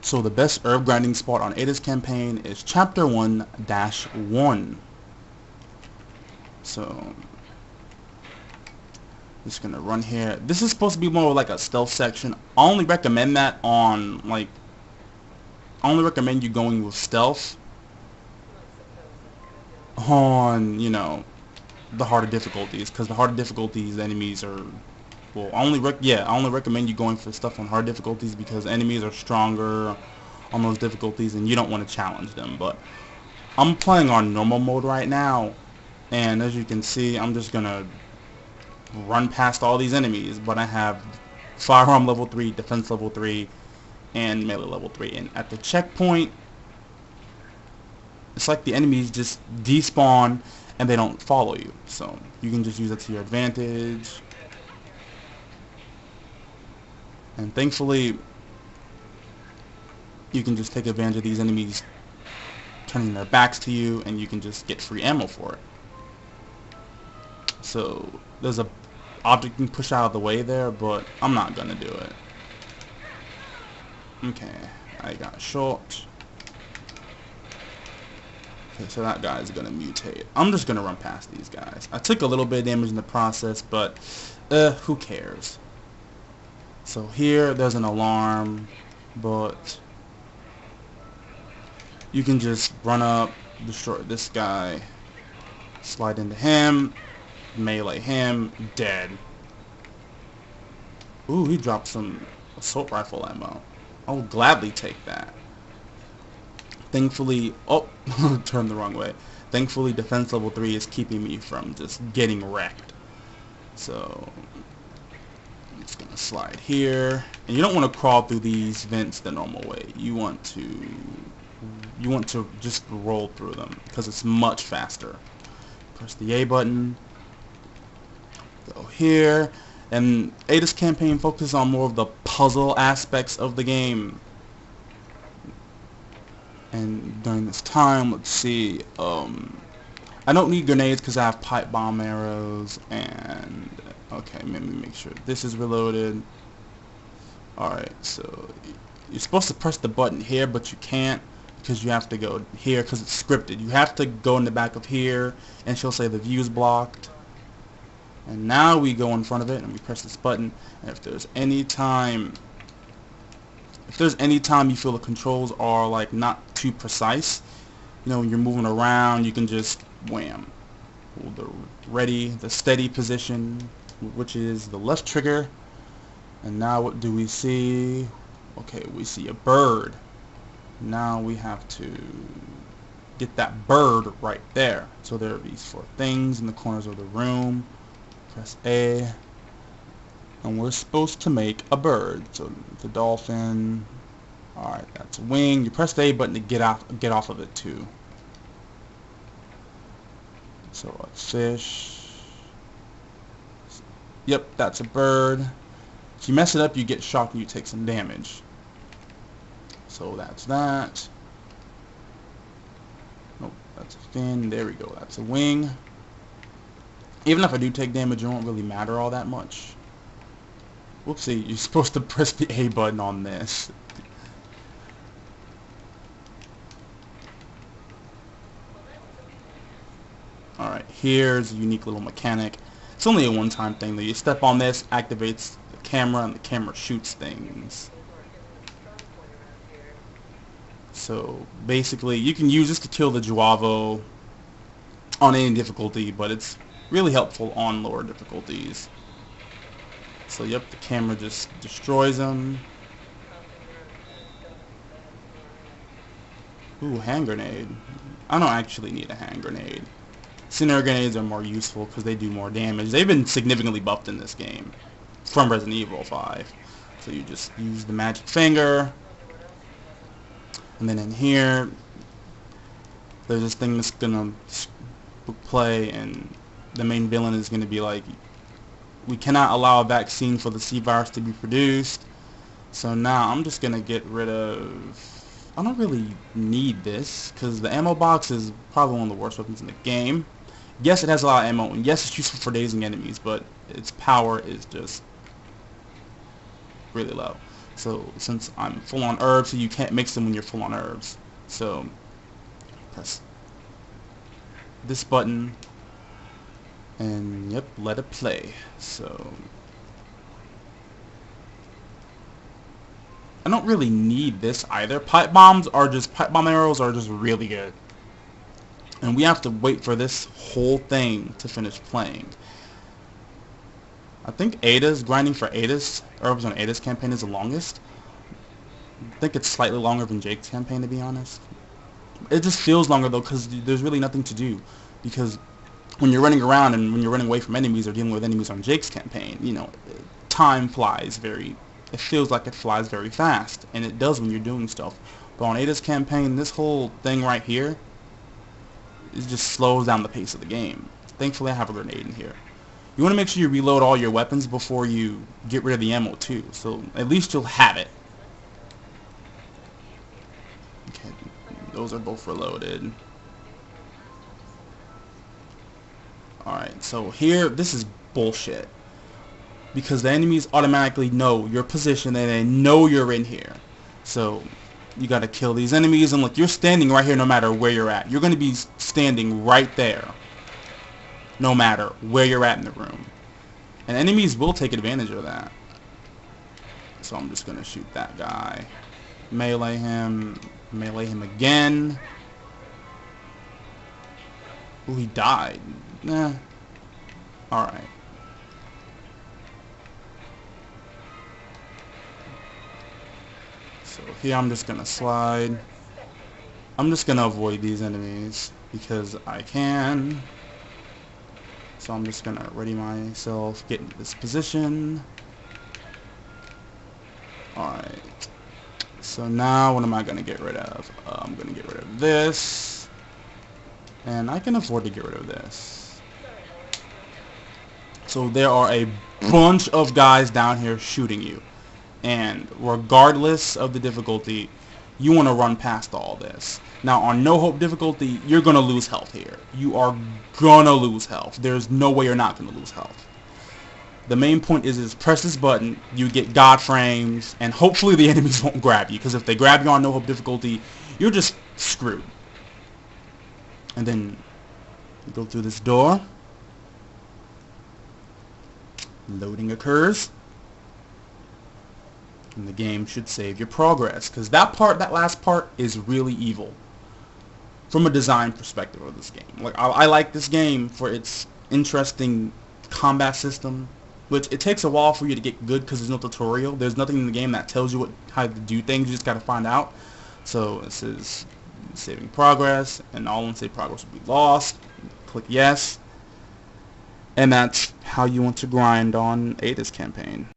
So the best herb grinding spot on Ada's campaign is Chapter 1-1. So I'm just gonna run here. This is supposed to be more like a stealth section. I only recommend that on like I only recommend you going with stealth on, you know, the harder difficulties, because the harder difficulties, the enemies are, well, I only recommend you going for stuff on hard difficulties because enemies are stronger on those difficulties and you don't want to challenge them. But I'm playing on normal mode right now, and as you can see, I'm just gonna run past all these enemies, but I have firearm level 3, defense level 3, and melee level 3, and at the checkpoint it's like the enemies just despawn and they don't follow you, so you can just use it to your advantage. And thankfully you can just take advantage of these enemies turning their backs to you, and you can just get free ammo for it. So there's a object you can push out of the way there, but I'm not gonna do it. Okay, I got shot. Okay, so that guy's gonna mutate. I'm just gonna run past these guys. I took a little bit of damage in the process, but who cares? So here, there's an alarm, but you can just run up, destroy this guy, slide into him, melee him, dead. Ooh, he dropped some assault rifle ammo. I will gladly take that. Thankfully, oh, turned the wrong way. Thankfully, defense level 3 is keeping me from just getting wrecked. So I'm just gonna slide here, and you don't want to crawl through these vents the normal way. You want to just roll through them because it's much faster. Press the A button. Go here, and Ada's campaign focuses on more of the puzzle aspects of the game. And during this time, let's see, I don't need grenades because I have pipe bomb arrows, and okay, let me make sure this is reloaded. Alright, so you're supposed to press the button here, but you can't because you have to go here because it's scripted. You have to go in the back of here, and she'll say the view's blocked. And now we go in front of it and we press this button, and if there's any time you feel the controls are like not too precise, you know, when you're moving around, you can just wham. Hold the steady position, which is the left trigger. And now what do we see? Okay, we see a bird. Now we have to get that bird right there. So there are these 4 things in the corners of the room. Press A, and we're supposed to make a bird. So the dolphin. Alright, that's a wing. You press the A button to get off of it too. So a fish. Yep, that's a bird. If you mess it up, you get shocked and you take some damage. So that's that. Nope, that's a fin. There we go. That's a wing. Even if I do take damage, it won't really matter all that much. Whoopsie, you're supposed to press the A button on this. Alright, here's a unique little mechanic. It's only a one-time thing though. You step on this, activates the camera, and the camera shoots things. So basically, you can use this to kill the Juavo on any difficulty, but it's really helpful on lower difficulties. So yep, the camera just destroys them. Ooh, hand grenade. I don't actually need a hand grenade. Incendiary grenades are more useful because they do more damage. They've been significantly buffed in this game from Resident Evil 5. So you just use the magic finger, and then in here there's this thing that's gonna play, and the main villain is going to be like, we cannot allow a vaccine for the C virus to be produced. So now I'm just going to get rid of, I don't really need this because the ammo box is probably one of the worst weapons in the game. Yes, it has a lot of ammo, and yes, it's useful for dazing enemies, but its power is just really low. So since I'm full on herbs, so you can't mix them when you're full on herbs. So press this button and yep, let it play. So I don't really need this either. Pipe bomb arrows are just really good. And we have to wait for this whole thing to finish playing. I think grinding for Ada's, herbs on Ada's campaign is the longest. I think it's slightly longer than Jake's campaign, to be honest. It just feels longer though because there's really nothing to do. Because when you're running around and when you're running away from enemies or dealing with enemies on Jake's campaign, you know, time flies it feels like it flies very fast, and it does when you're doing stuff. But on Ada's campaign, this whole thing right here, it just slows down the pace of the game. Thankfully, I have a grenade in here. You want to make sure you reload all your weapons before you get rid of the ammo too, so at least you'll have it. Okay, those are both reloaded. Alright, so here, this is bullshit. Because the enemies automatically know your position and they know you're in here. So you gotta kill these enemies, and look, you're standing right here no matter where you're at. You're gonna be standing right there no matter where you're at in the room. And enemies will take advantage of that. So I'm just gonna shoot that guy. Melee him again. Ooh, he died. Nah. Alright. So here I'm just gonna slide. I'm just gonna avoid these enemies because I can. So I'm just gonna ready myself, get into this position. Alright. So now what am I gonna get rid of? I'm gonna get rid of this. And I can afford to get rid of this. So there are a bunch of guys down here shooting you. And regardless of the difficulty, you want to run past all this. Now on no hope difficulty, you're going to lose health here. You are going to lose health. There's no way you're not going to lose health. The main point is press this button, you get God frames, and hopefully the enemies won't grab you. Because if they grab you on no hope difficulty, you're just screwed. And then you go through this door. Loading occurs. And the game should save your progress, because that last part is really evil from a design perspective of this game. Like I like this game for its interesting combat system, which it takes a while for you to get good because there's no tutorial. There's nothing in the game that tells you how to do things. You just gotta find out. So this is saving progress, and all unsaved progress will be lost. Click yes, and that's how you want to grind on Ada's campaign.